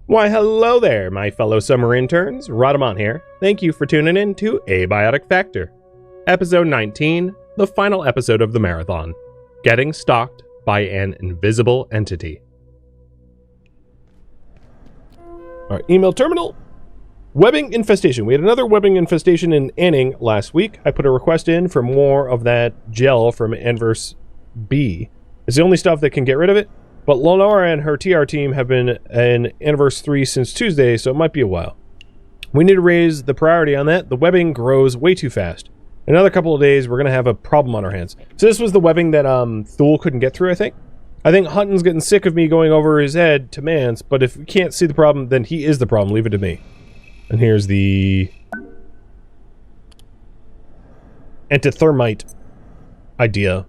Why, hello there, my fellow summer interns. Rhadamant here. Thank you for tuning in to Abiotic Factor. Episode 19, the final episode of the marathon. Getting stalked by an invisible entity. Our email terminal. Webbing infestation. We had another webbing infestation in Anning last week. I put a request in for more of that gel from Anverse B. It's the only stuff that can get rid of it. But Lenora and her TR team have been in Anniverse 3 since Tuesday, so it might be a while. We need to raise the priority on that. The webbing grows way too fast. In another couple of days, we're going to have a problem on our hands. So this was the webbing that Thule couldn't get through, I think. I think Hutton's getting sick of me going over his head to Mance, but if we can't see the problem, then he is the problem. Leave it to me. And here's the antithermite idea.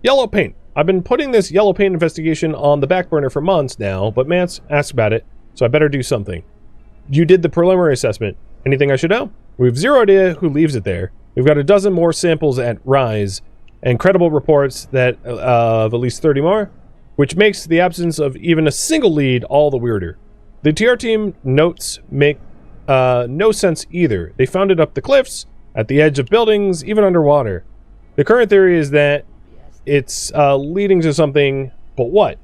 Yellow paint. I've been putting this yellow paint investigation on the back burner for months now, but Mance asked about it, so I better do something. You did the preliminary assessment. Anything I should know? We have zero idea who leaves it there. We've got a dozen more samples at Rise, and credible reports that of at least 30 more, which makes the absence of even a single lead all the weirder. The TR team notes make no sense either. They found it up the cliffs, at the edge of buildings, even underwater. The current theory is that it's leading to something, but what?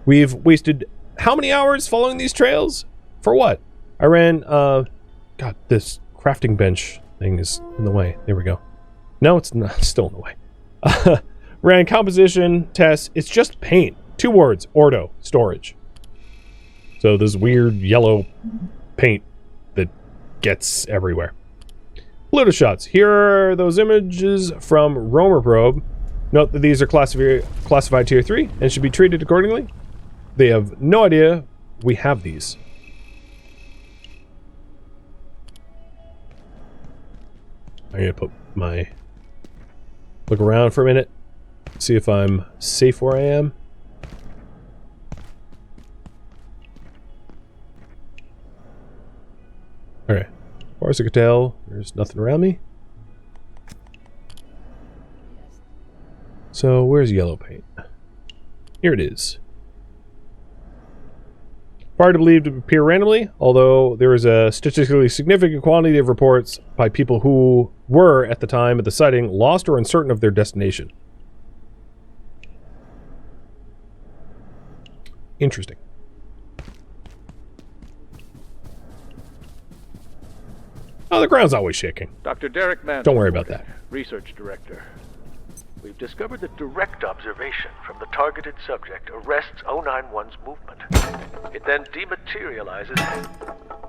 We've wasted how many hours following these trails? For what? I ran, God, this crafting bench thing is in the way. There we go. No, it's not. It's still in the way. Ran composition tests. It's just paint. 2 words. Ordo. Storage. So this weird yellow paint that gets everywhere. Pluto shots. Here are those images from Romer Probe. Note that these are classified Tier 3 and should be treated accordingly. They have no idea we have these. I'm going to put my... Look around for a minute. See if I'm safe where I am. Okay. As far as I can tell, there's nothing around me. So, where's yellow paint? Here it is. Hard to believe to appear randomly, although there is a statistically significant quantity of reports by people who were, at the time of the sighting, lost or uncertain of their destination. Interesting. Oh, the ground's always shaking. Dr. Derek Mann. Don't worry about that. Research Director. We've discovered that direct observation from the targeted subject arrests 091's movement. It then dematerializes.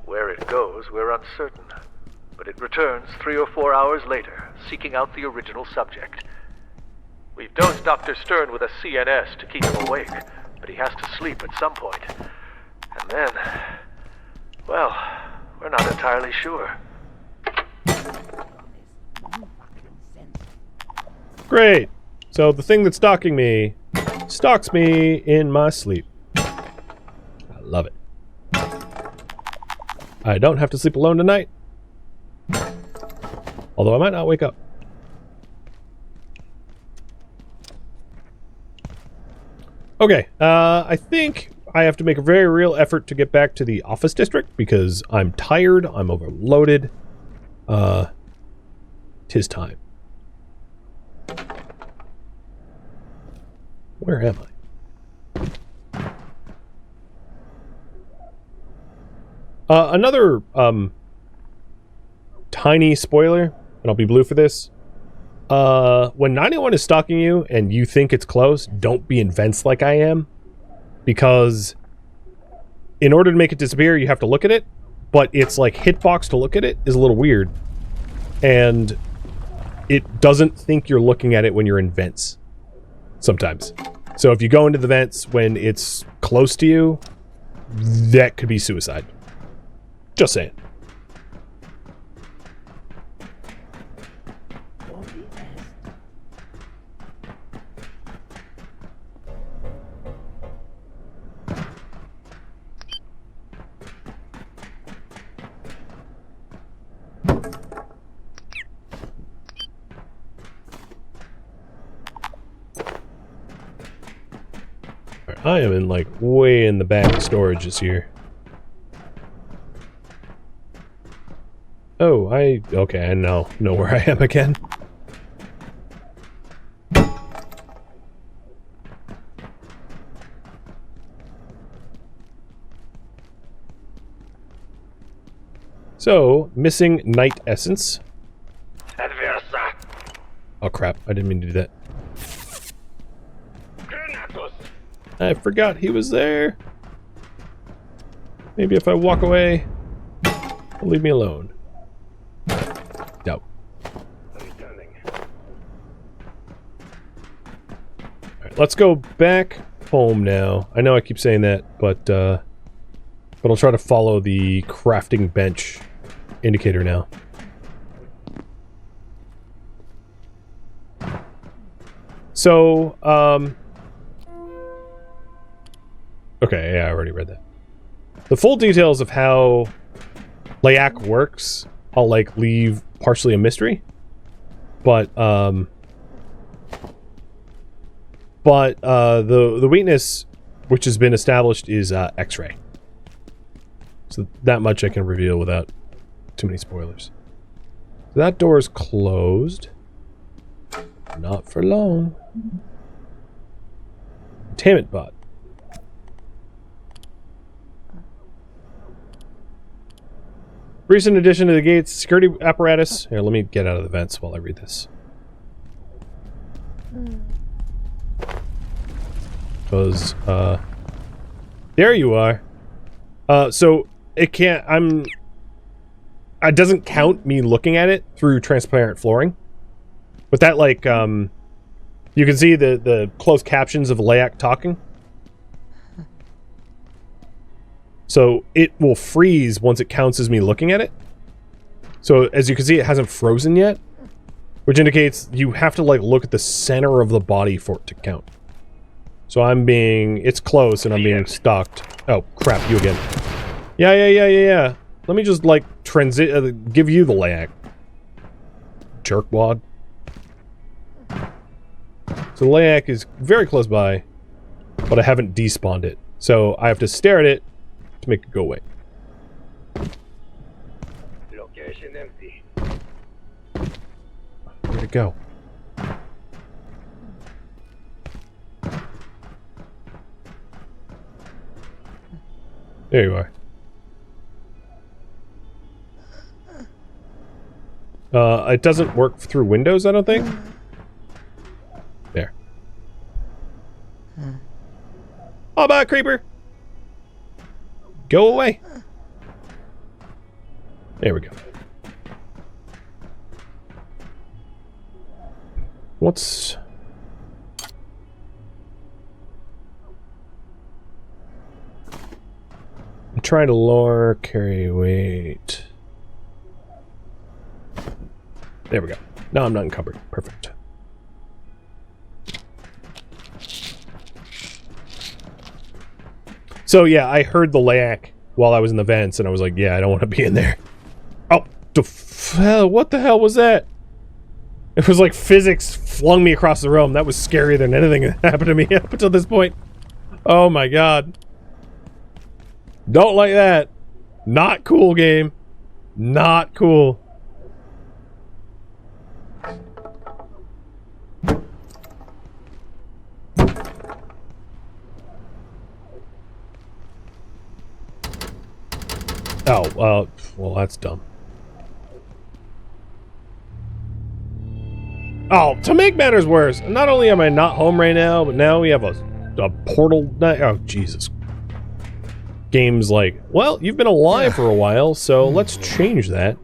Where it goes, we're uncertain. But it returns 3 or 4 hours later, seeking out the original subject. We've dosed Dr. Stern with a CNS to keep him awake, but he has to sleep at some point. And then, well, we're not entirely sure. Great. So the thing that's stalking me stalks me in my sleep. I love it. I don't have to sleep alone tonight. Although I might not wake up. Okay, I think I have to make a very real effort to get back to the office district because I'm tired, I'm overloaded. 'Tis time. Where am I? Another tiny spoiler, and I'll be blue for this. When 91 is stalking you and you think it's close, don't be in vents like I am. Because in order to make it disappear, you have to look at it. But it's like hitbox to look at it is a little weird. And it doesn't think you're looking at it when you're in vents. Sometimes. So if you go into the vents when it's close to you, that could be suicide. Just saying. I am in, like, way in the back of storages here. Oh, okay, I now know where I am again. So, missing night essence. Adversa. Oh crap, I didn't mean to do that. I forgot he was there. Maybe if I walk away, he'll leave me alone. No. Alright, let's go back home now. I know I keep saying that, but I'll try to follow the crafting bench indicator now. So, okay, yeah, I already read that. The full details of how Leyak works, I'll, like, leave partially a mystery. But the weakness which has been established is X-ray. So that much I can reveal without too many spoilers. So that door is closed. Not for long. Containment bot. Recent addition to the gate's security apparatus. Here, let me get out of the vents while I read this. Because, there you are. So, it can't, it doesn't count me looking at it through transparent flooring. But that, like, you can see the closed captions of Leyak talking. So it will freeze once it counts as me looking at it. So as you can see, it hasn't frozen yet, which indicates you have to, like, look at the center of the body for it to count. So it's close and I'm being stalked. Oh, crap, you again. Yeah. Let me just, like, give you the Leyak. Jerkwad. So the Leyak is very close by, but I haven't despawned it. So I have to stare at it to make it go away. Location empty. Where'd it go? There you are. It doesn't work through windows, I don't think. There. Oh, bye, creeper! Go away! There we go. What's... I'm trying to lure, carry weight. There we go. Now I'm not encumbered. Perfect. So yeah, I heard the Leyak while I was in the vents, and I was like, yeah, I don't want to be in there. Oh, what the hell was that? It was like physics flung me across the room. That was scarier than anything that happened to me up until this point. Oh my god. Don't like that. Not cool, game. Not cool. Oh, well, that's dumb. Oh, to make matters worse, not only am I not home right now, but now we have a portal. Oh, Jesus. Game's like, well, you've been alive for a while, so let's change that.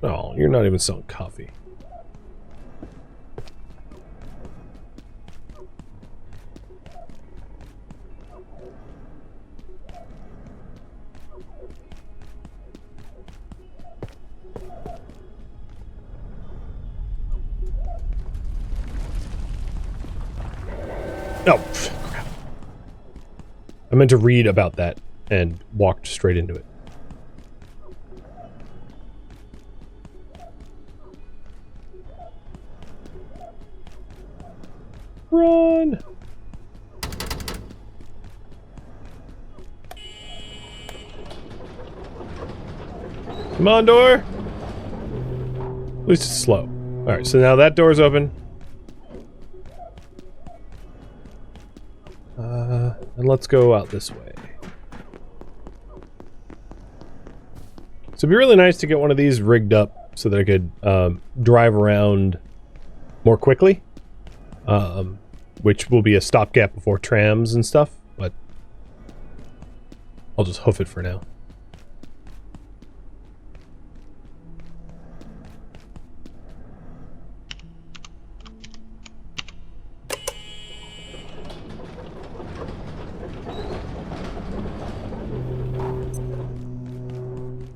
Oh, you're not even selling coffee. Oh, crap. I meant to read about that and walked straight into it. Run! Come on, door! At least it's slow. Alright, so now that door's open. And let's go out this way. So it'd be really nice to get one of these rigged up so that I could drive around more quickly. Which will be a stopgap before trams and stuff, but I'll just hoof it for now.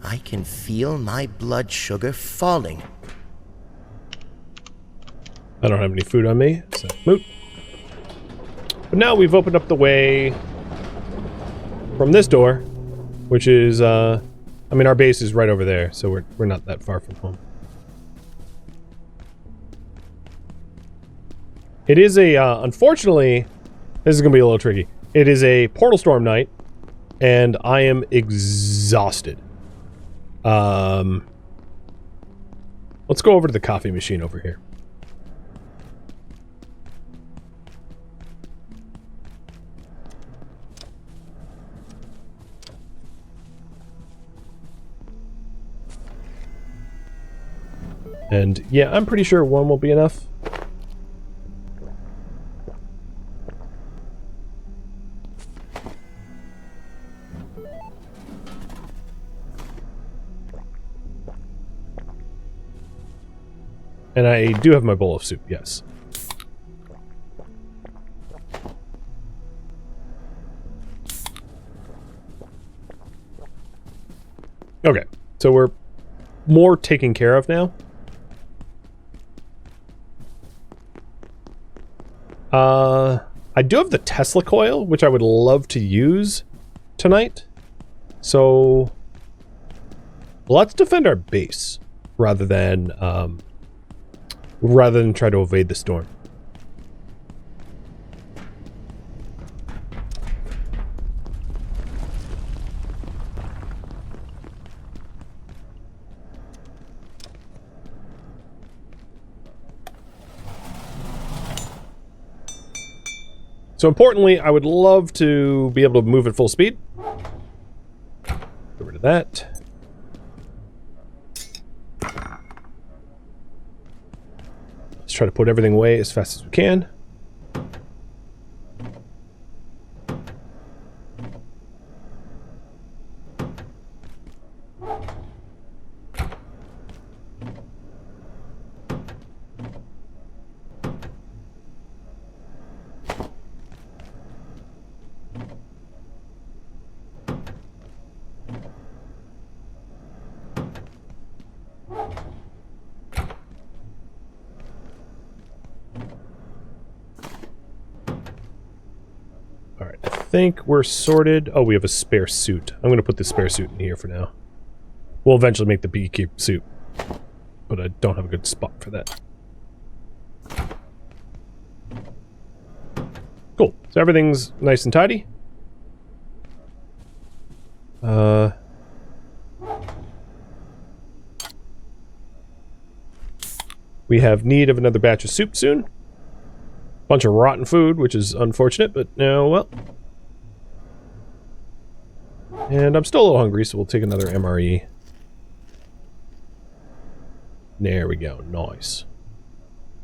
I can feel my blood sugar falling. I don't have any food on me, so moot. But now we've opened up the way from this door, which is, I mean, our base is right over there, so we're not that far from home. It is a, unfortunately, this is going to be a little tricky. It is a portal storm night, and I am exhausted. Let's go over to the coffee machine over here. And yeah, I'm pretty sure one will be enough. And I do have my bowl of soup, yes. Okay, so we're more taken care of now. I do have the Tesla coil, which I would love to use tonight. So let's defend our base rather than try to evade the storm. So importantly, I would love to be able to move at full speed. Get rid of that. Let's try to put everything away as fast as we can. I think we're sorted. Oh, we have a spare suit. I'm going to put the spare suit in here for now. We'll eventually make the beekeeper suit, but I don't have a good spot for that. Cool. So everything's nice and tidy. We have need of another batch of soup soon. Bunch of rotten food, which is unfortunate, but no, well. And I'm still a little hungry, so we'll take another MRE. There we go. Nice.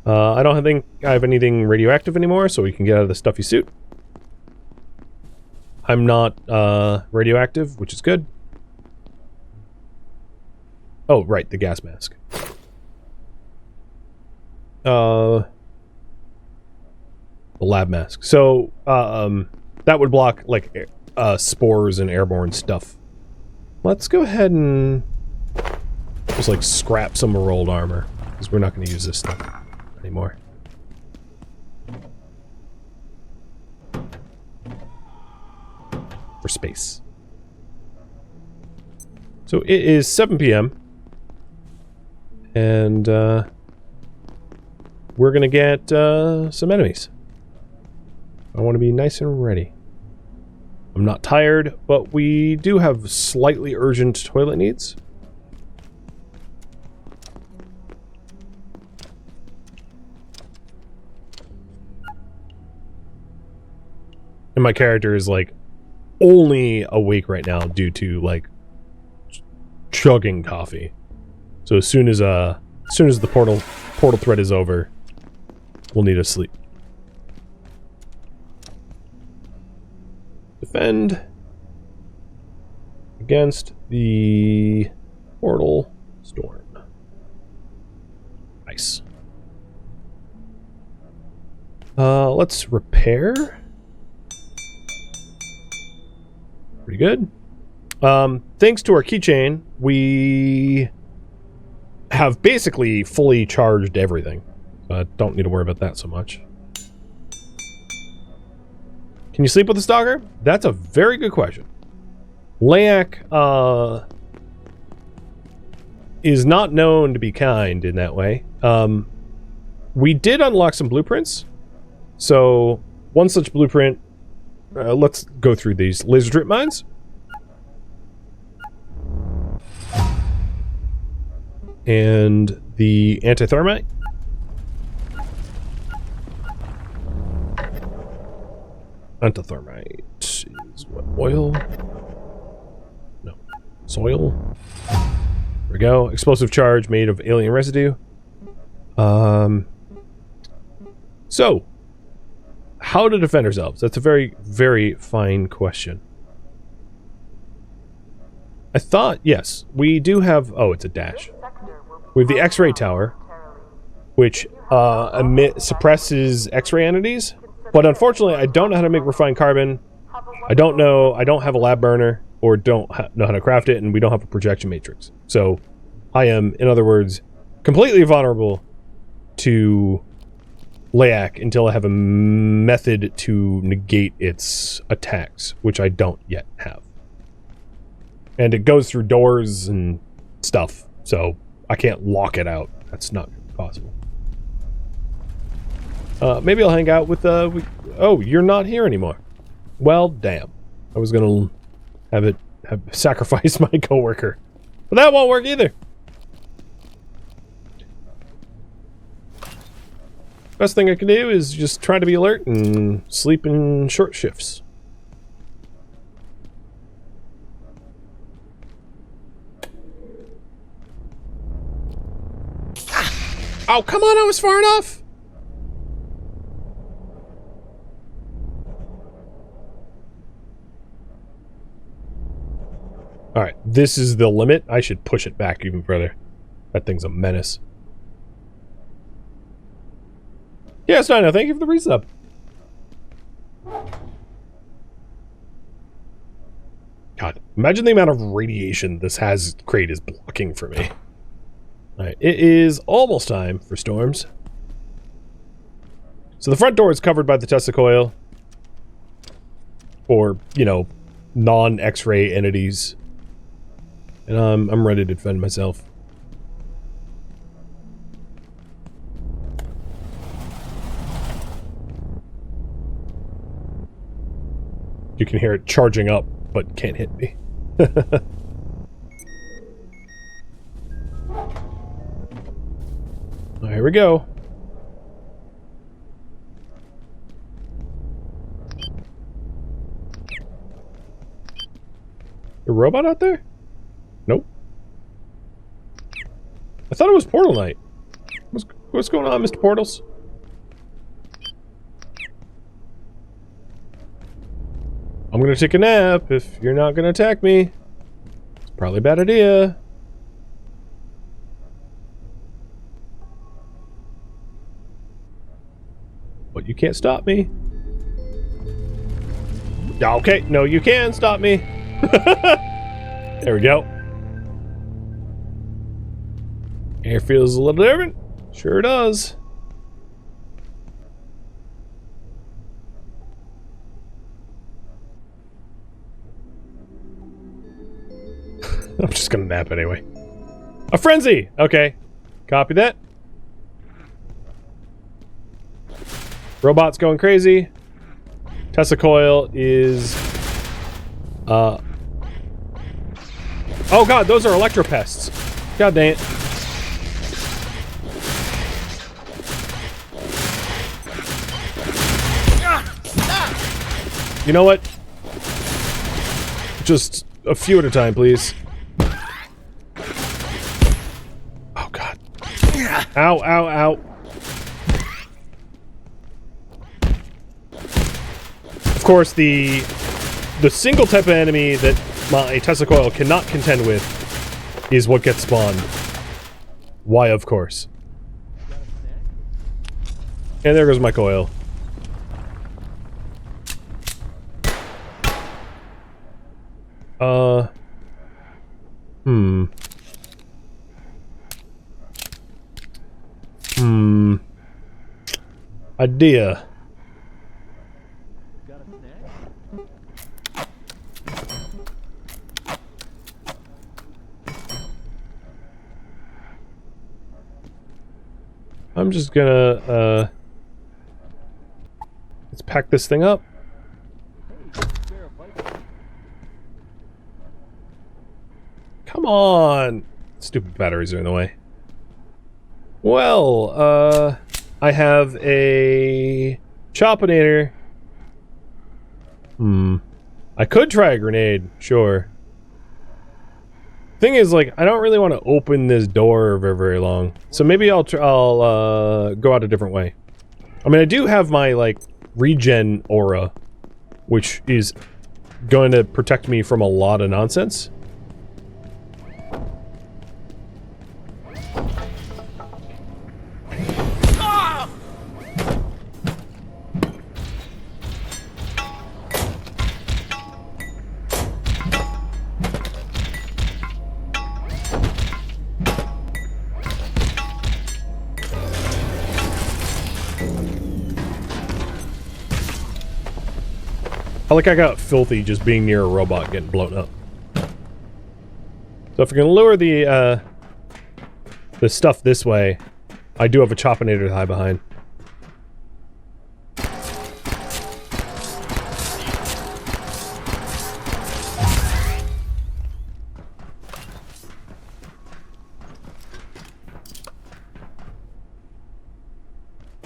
I don't think I have anything radioactive anymore, so we can get out of the stuffy suit. I'm not radioactive, which is good. Oh, right, the gas mask. The lab mask. So, that would block, like, spores and airborne stuff. Let's go ahead and just, like, scrap some rolled armor, because we're not going to use this stuff anymore. For space. So it is 7 p.m. And, we're going to get, some enemies. I want to be nice and ready. I'm not tired, but we do have slightly urgent toilet needs. And my character is like only awake right now due to like chugging coffee. So as soon as the portal thread is over, we'll need to sleep. Defend against the portal storm. Nice. Let's repair. Pretty good. Thanks to our keychain, we have basically fully charged everything. Don't need to worry about that so much. Can you sleep with a stalker? That's a very good question. Leyak is not known to be kind in that way. We did unlock some blueprints. So one such blueprint, let's go through these. Laser drip mines. And the anti-thermite. Anti-thermite is what? Oil? No. Soil? There we go. Explosive charge made of alien residue. So, how to defend ourselves? That's a very, very fine question. I thought, yes, we do have... Oh, it's a dash. We have the X-ray tower, which suppresses X-ray entities. But unfortunately, I don't know how to make refined carbon. I don't have a lab burner, or don't know how to craft it, and we don't have a projection matrix. So, I am, in other words, completely vulnerable to Leyak until I have a method to negate its attacks, which I don't yet have. And it goes through doors and stuff, so I can't lock it out. That's not possible. Maybe I'll hang out with, oh, you're not here anymore. Well, damn. I was gonna have sacrifice my coworker. But that won't work either. Best thing I can do is just try to be alert and sleep in short shifts. Oh, come on, I was far enough! Alright, this is the limit. I should push it back even further. That thing's a menace. Yes, I know. Thank you for the resub. God, imagine the amount of radiation this crate is blocking for me. Alright, it is almost time for storms. So the front door is covered by the Tesla coil. For, you know, non-X-ray entities. And I'm ready to defend myself. You can hear it charging up, but can't hit me. Here we go. A robot out there? Nope. I thought it was Portal Night. What's going on, Mr. Portals? I'm gonna take a nap if you're not gonna attack me. It's probably a bad idea. But you can't stop me. Okay, no, you can stop me. There we go. Air feels a little different. Sure does. I'm just gonna nap anyway. A frenzy! Okay. Copy that. Robot's going crazy. Tesla coil is... Oh god, those are electropests. God dang it. You know what? Just a few at a time, please. Oh god. Ow, ow, ow. Of course, the single type of enemy that my Tesla coil cannot contend with is what gets spawned. Why, of course. And there goes my coil. Idea. I'm just gonna, let's pack this thing up. Come on! Stupid batteries are in the way. Well, I have a Chopinator. I could try a grenade, sure. Thing is, like, I don't really want to open this door very, very long. So maybe I'll go out a different way. I mean, I do have my, like, regen aura, which is going to protect me from a lot of nonsense. Like I got filthy just being near a robot getting blown up. So if we're gonna lure the stuff this way, I do have a Chopinator to hide behind.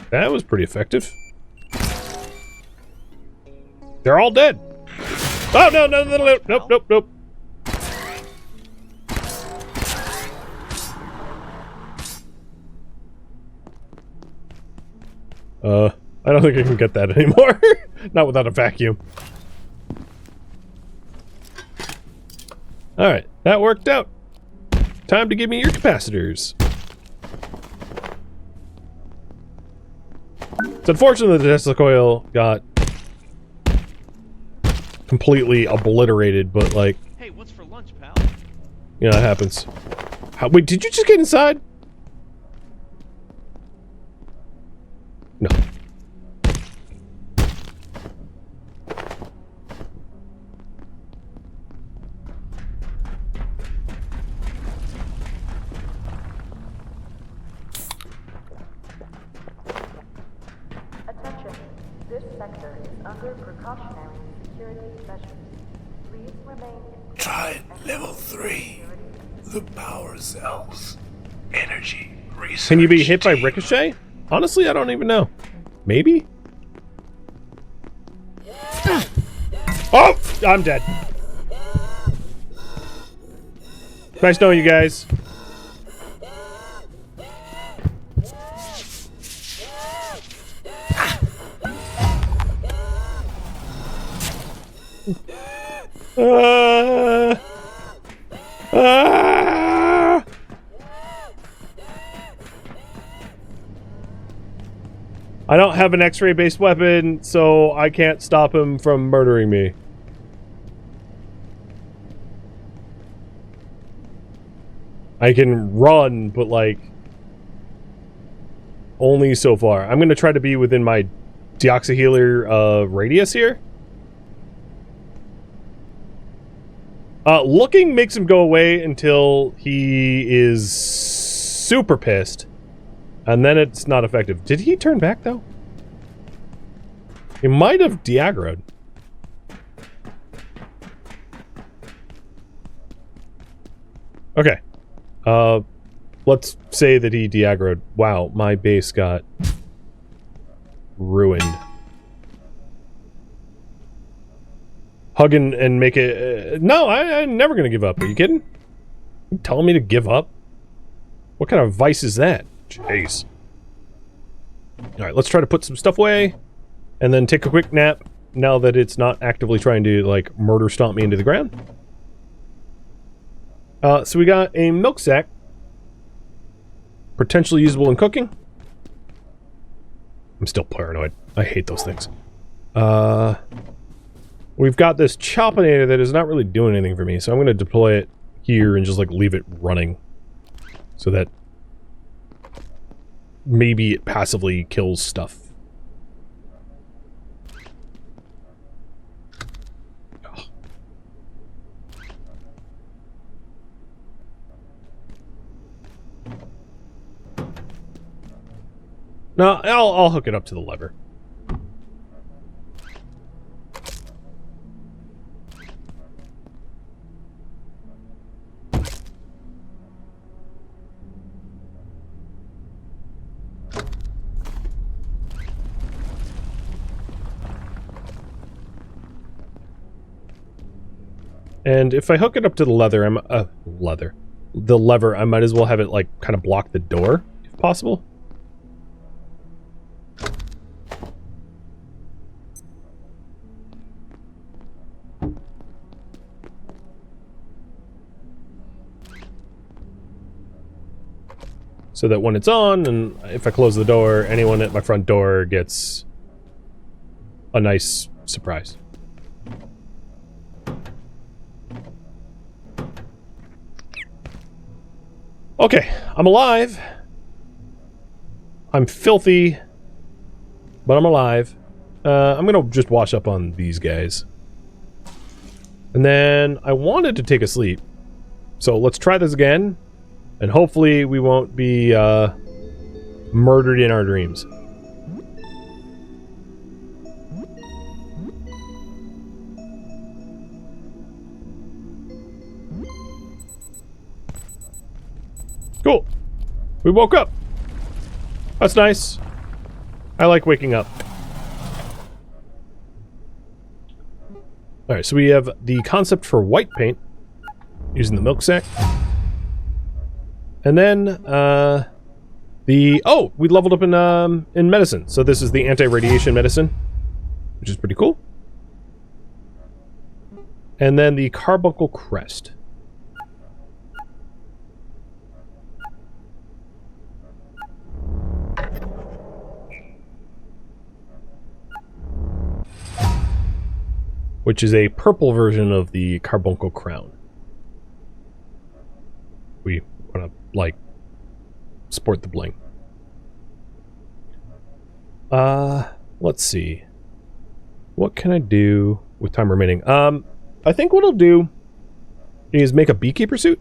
That was pretty effective. They're all dead. Oh, no, no, no, no, nope, nope, nope. I don't think I can get that anymore. Not without a vacuum. Alright, that worked out. Time to give me your capacitors. It's unfortunate that the Tesla coil got completely obliterated, but like... Hey, what's for lunch, pal? Yeah, that happens. Wait, did you just get inside? No. Attention, this sector is under precautionary security measures. Please remain in... Try level 3. The power cells. Energy research. Can you be hit by ricochet? Honestly, I don't even know. Maybe? Oh! I'm dead. Nice knowing you guys. I don't have an X-ray based weapon, so I can't stop him from murdering me. I can run, but like only so far. I'm gonna try to be within my deoxyhealer radius here. Looking makes him go away until he is super pissed. And then it's not effective. Did he turn back, though? He might have de-aggroed. Okay. Let's say that he de-aggroed. Wow, my base got ruined. Hug and make it... no, I'm never going to give up. Are you kidding? You telling me to give up? What kind of vice is that? Jeez. Alright, let's try to put some stuff away. And then take a quick nap. Now that it's not actively trying to, like, murder stomp me into the ground. So we got a milk sack. Potentially usable in cooking. I'm still paranoid. I hate those things. We've got this Choppinator that is not really doing anything for me, so I'm going to deploy it here and just, like, leave it running. So that maybe it passively kills stuff. No, I'll hook it up to the lever. And if I hook it up to the leather, the lever, I might as well have it, like, kind of block the door, if possible. So that when it's on, and if I close the door, anyone at my front door gets a nice surprise. Okay, I'm alive. I'm filthy, but I'm alive. I'm gonna just wash up on these guys. And then I wanted to take a sleep. So let's try this again. And hopefully we won't be murdered in our dreams. Cool. We woke up. That's nice. I like waking up. Alright, so we have the concept for white paint using the milk sack. And then, we leveled up in medicine. So this is the anti-radiation medicine, which is pretty cool. And then the carbuncle crest. Which is a purple version of the carbuncle crown. We want to, like, sport the bling. Let's see. What can I do with time remaining? I think what I'll do is make a beekeeper suit.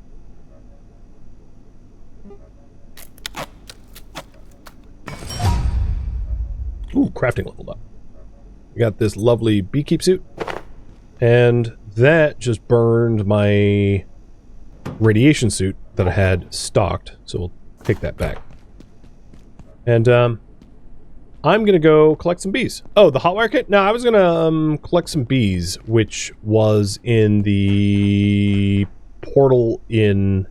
Ooh, crafting leveled up. We got this lovely beekeep suit. And that just burned my radiation suit that I had stocked, so we'll take that back. And I'm gonna go collect some bees. Oh, the hot wire kit? No, I was gonna collect some bees, which was in the portal in,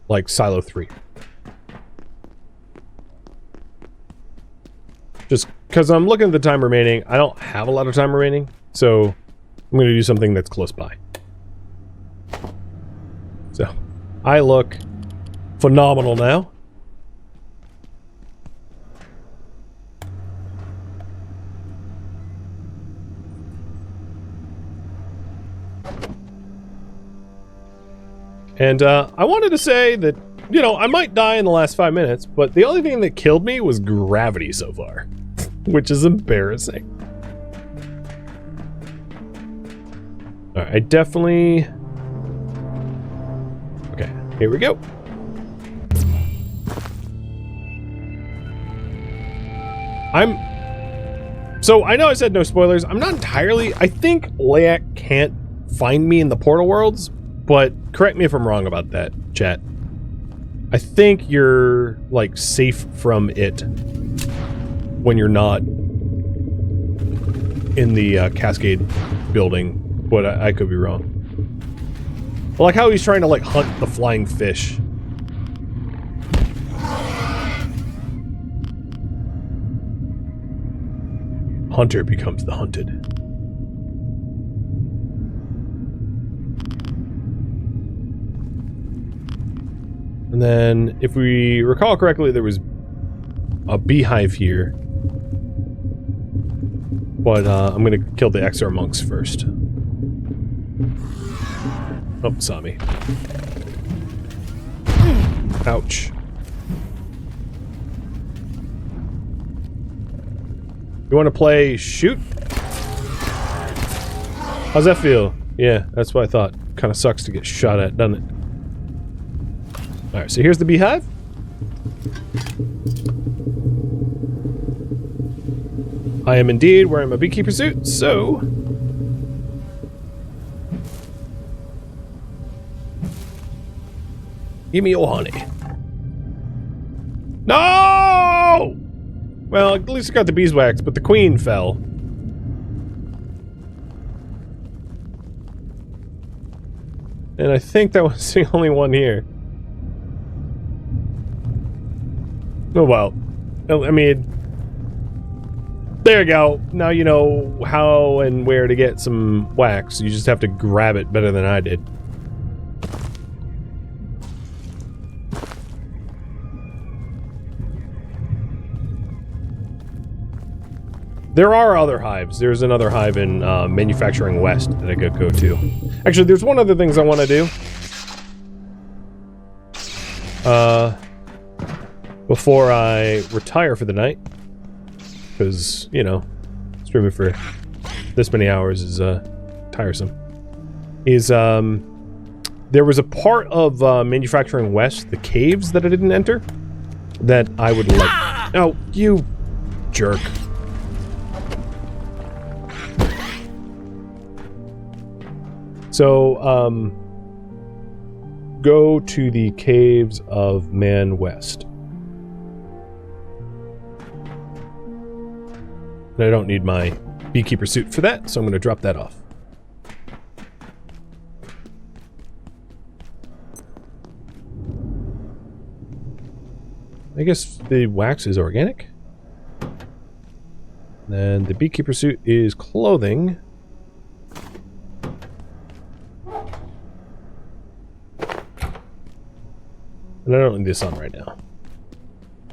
like, Silo 3. Just because I'm looking at the time remaining, I don't have a lot of time remaining, so I'm gonna do something that's close by. So, I look phenomenal now. And I wanted to say that, you know, I might die in the last 5 minutes, but the only thing that killed me was gravity so far, which is embarrassing. Alright, I definitely... Okay, here we go. So, I know I said no spoilers. I'm not entirely... I think Leyak can't find me in the Portal Worlds, but correct me if I'm wrong about that, chat. I think you're, like, safe from it when you're not in the Cascade building, but I could be wrong. I like how he's trying to, like, hunt the flying fish. Hunter becomes the hunted. And then, if we recall correctly, there was a beehive here. But, I'm gonna kill the XR monks first. Oh, saw me. Ouch. You want to play shoot? How's that feel? Yeah, that's what I thought. Kind of sucks to get shot at, doesn't it? Alright, so here's the beehive. I am indeed wearing my beekeeper suit, so... give me your honey. No! Well, at least I got the beeswax, but the queen fell. And I think that was the only one here. Oh well. I mean... there you go. Now you know how and where to get some wax. You just have to grab it better than I did. There are other hives. There's another hive in Manufacturing West that I could go to. Actually, there's one other thing I want to do. Before I retire for the night. Because, you know, streaming for this many hours is tiresome. Is, there was a part of Manufacturing West, the caves that I didn't enter, that I would like... Oh, you jerk. So, go to the caves of Man West. And I don't need my beekeeper suit for that, so I'm going to drop that off. I guess the wax is organic. Then the beekeeper suit is clothing. And I don't need this on right now.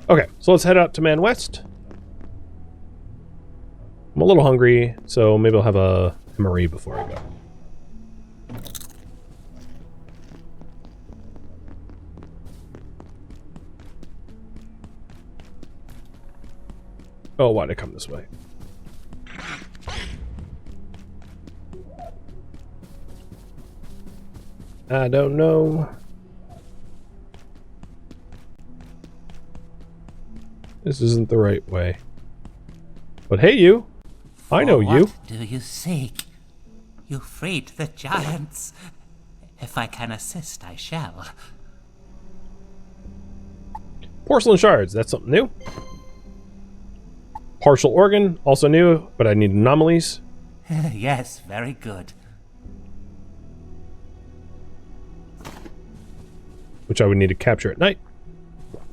Okay, so let's head out to Man West. I'm a little hungry, so maybe I'll have a MRE before I go. Oh, why'd I come this way? I don't know. This isn't the right way. But hey, you! I know you. What do you seek? You freed the giants. If I can assist, I shall. Porcelain shards, that's something new. Partial organ, also new, but I need anomalies. Yes, very good. Which I would need to capture at night.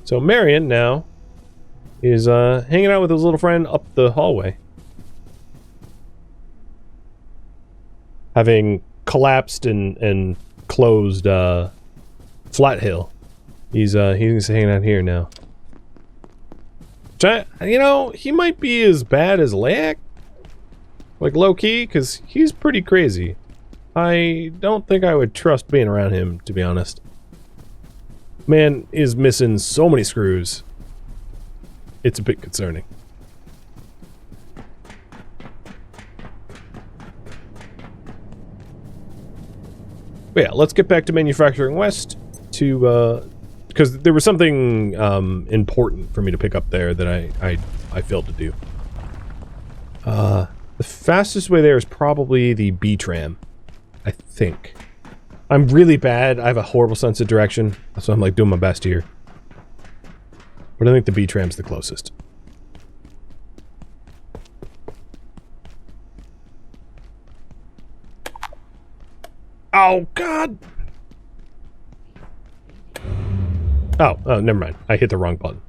So Marion now is hanging out with his little friend up the hallway. Having collapsed and closed Flat Hill. He's hanging out here now. Which you know, he might be as bad as Leyak. Like low-key, because he's pretty crazy. I don't think I would trust being around him, to be honest. Man is missing so many screws. It's a bit concerning. But yeah, let's get back to Manufacturing West to, because there was something important for me to pick up there that I failed to do. The fastest way there is probably the B tram, I think. I'm really bad. I have a horrible sense of direction, so I'm like doing my best here. But I think the B tram's the closest. Oh, God! Oh, never mind. I hit the wrong button.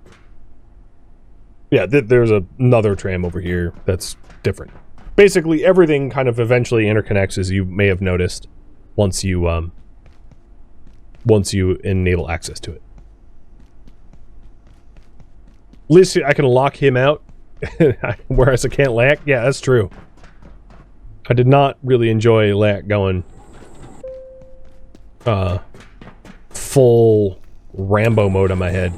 Yeah, there's another tram over here that's different. Basically, everything kind of eventually interconnects, as you may have noticed, once you enable access to it. At least I can lock him out, whereas I can't Leyak. Yeah, that's true. I did not really enjoy Leyak going full Rambo mode on my head.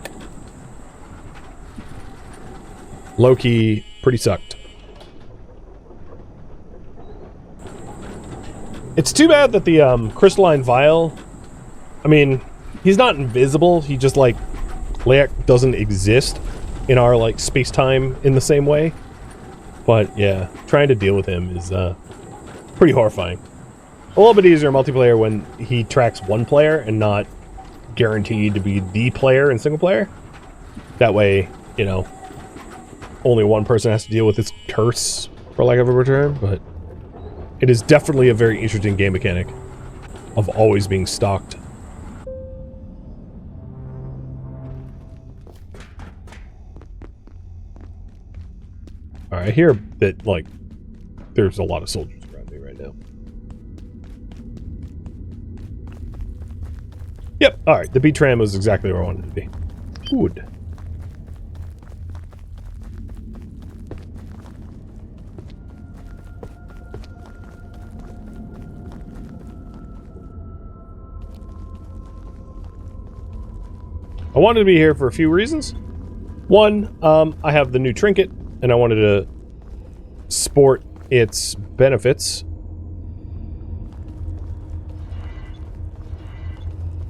Low-key, pretty sucked. It's too bad that the crystalline vial, I mean, he's not invisible, he just like, Leyak doesn't exist in our like space-time in the same way. But yeah, trying to deal with him is pretty horrifying. A little bit easier multiplayer when he tracks one player and not guaranteed to be the player in single player. That way, you know, only one person has to deal with this curse, for lack of a better term, but it is definitely a very interesting game mechanic of always being stalked. Alright, I hear that, like, there's a lot of soldiers around me right now. Yep, alright, the B-tram was exactly where I wanted to be. Good. I wanted to be here for a few reasons. One, I have the new trinket, and I wanted to sport its benefits.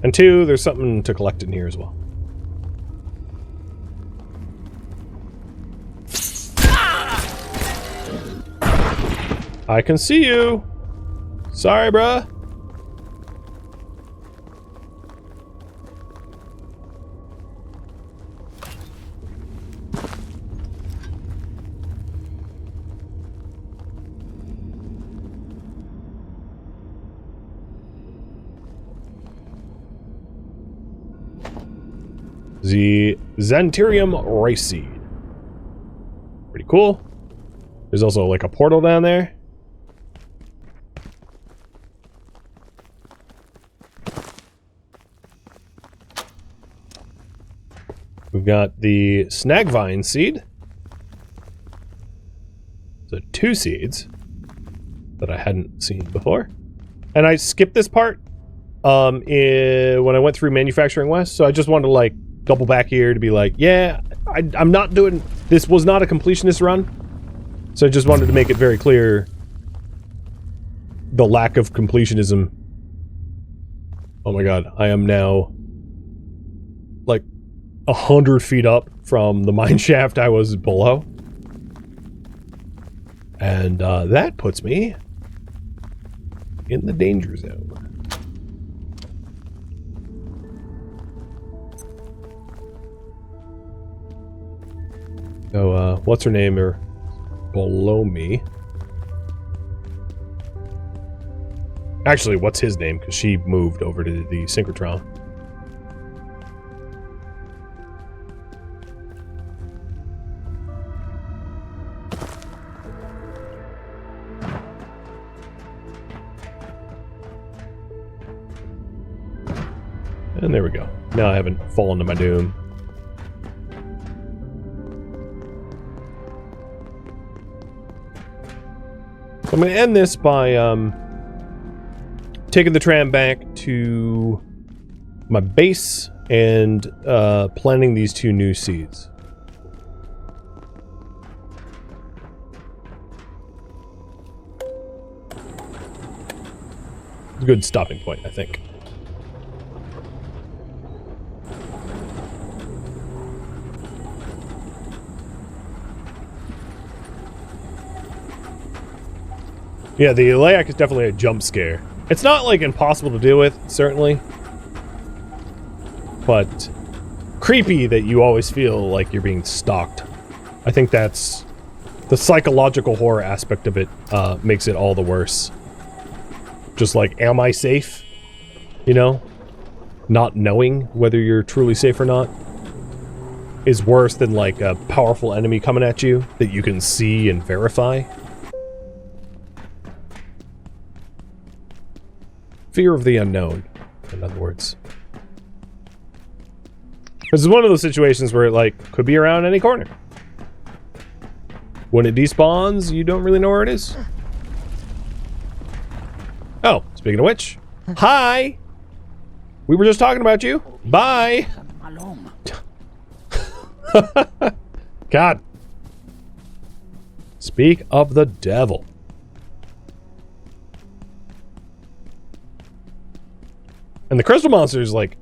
And two, there's something to collect in here as well. I can see you! Sorry, bruh. The Xanthurium rice seed. Pretty cool. There's also like a portal down there. We've got the snagvine seed. So 2 seeds that I hadn't seen before. And I skipped this part when I went through Manufacturing West, so I just wanted to like double back here to be like, yeah, I'm not doing... This was not a completionist run. So I just wanted to make it very clear the lack of completionism. Oh my god, I am now like 100 feet up from the mine shaft I was below. And that puts me in the danger zone. So, what's her name are below me. Actually, what's his name? Because she moved over to the synchrotron. And there we go. Now I haven't fallen to my doom. So I'm going to end this by taking the tram back to my base and planting these 2 new seeds. It's a good stopping point, I think. Yeah, the Leyak is definitely a jump scare. It's not, like, impossible to deal with, certainly. But creepy that you always feel like you're being stalked. I think that's... the psychological horror aspect of it makes it all the worse. Just like, am I safe? You know? Not knowing whether you're truly safe or not is worse than, like, a powerful enemy coming at you that you can see and verify. Fear of the unknown, in other words. This is one of those situations where it, like, could be around any corner. When it despawns, you don't really know where it is. Oh, speaking of which, hi! We were just talking about you. Bye! God. Speak of the devil. And the crystal monster is like,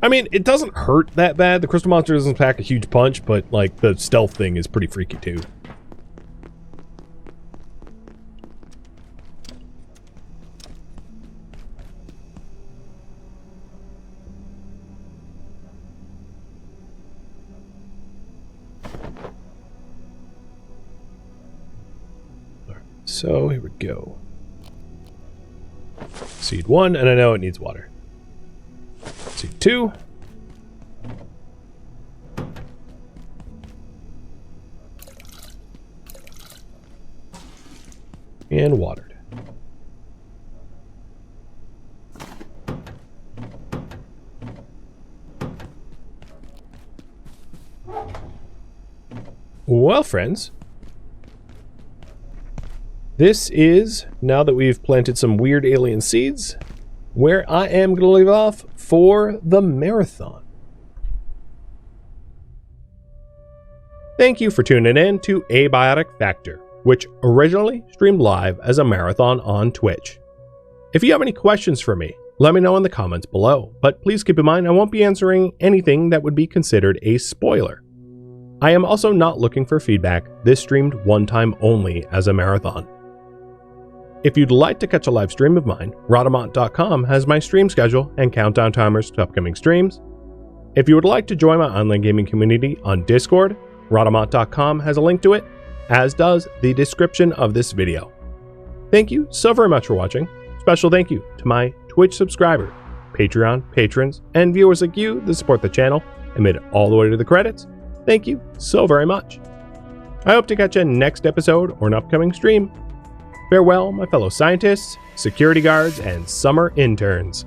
I mean, it doesn't hurt that bad. The crystal monster doesn't pack a huge punch, but like the stealth thing is pretty freaky too. So here we go. Seed 1, and I know it needs water. Seed 2. And watered. Well, friends. This is, now that we've planted some weird alien seeds, where I am going to leave off for the marathon. Thank you for tuning in to Abiotic Factor, which originally streamed live as a marathon on Twitch. If you have any questions for me, let me know in the comments below, but please keep in mind I won't be answering anything that would be considered a spoiler. I am also not looking for feedback. This streamed one time only as a marathon. If you'd like to catch a live stream of mine, Rhadamant.com has my stream schedule and countdown timers to upcoming streams. If you would like to join my online gaming community on Discord, Rhadamant.com has a link to it, as does the description of this video. Thank you so very much for watching. Special thank you to my Twitch subscriber, Patreon patrons, and viewers like you that support the channel and made it all the way to the credits. Thank you so very much. I hope to catch you next episode or an upcoming stream. Farewell, my fellow scientists, security guards, and summer interns.